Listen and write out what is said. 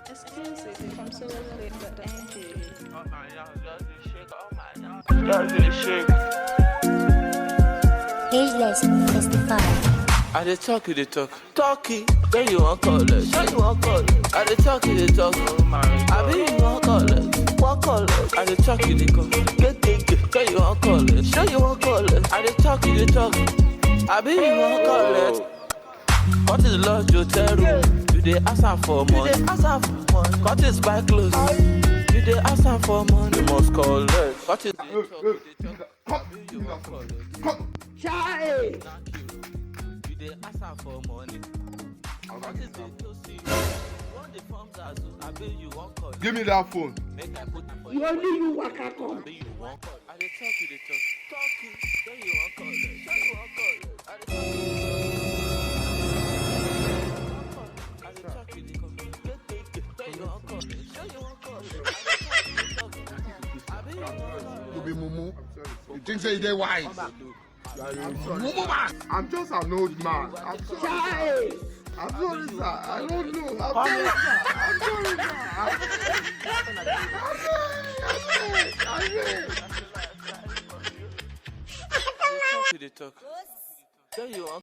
Exclusive from solarflame.ng. Oh my God, just the shake. Oh my God, just the shake. Ageless testify. I dey talk, you dey talk. Talkie, then you want call it. Sure you want call it. I dey talk, you dey talk. Oh my God. I be you want call it. Want call it. I dey talk, you dey call. Get. Then you want call it. Sure you want call it. I dey talk, you dey talk. I be you want call it. What is love you tell room? You dey ask am for money. Cultists buy clothes. You dey ask am for money. You must call it. Cultists dey talk, you dey talk. You want call it. Child! You dey ask am for money. Cultists dey to see. When the forms are so, I bet you want call it. Give me that phone. Make I put it for You only you waka come. I bet you want call it. I dey talk, you dey talk. Talking, then you want call it. Sure you want call it. I dey talk, you dey talk. You be mumu. You think say you dey wise? Mumu man. I'm just an old man. I'm sorry. Child! I'm sorry, sir. I don't know. I'm sorry, sir. I'm sorry, sir. You dey talk. Then you want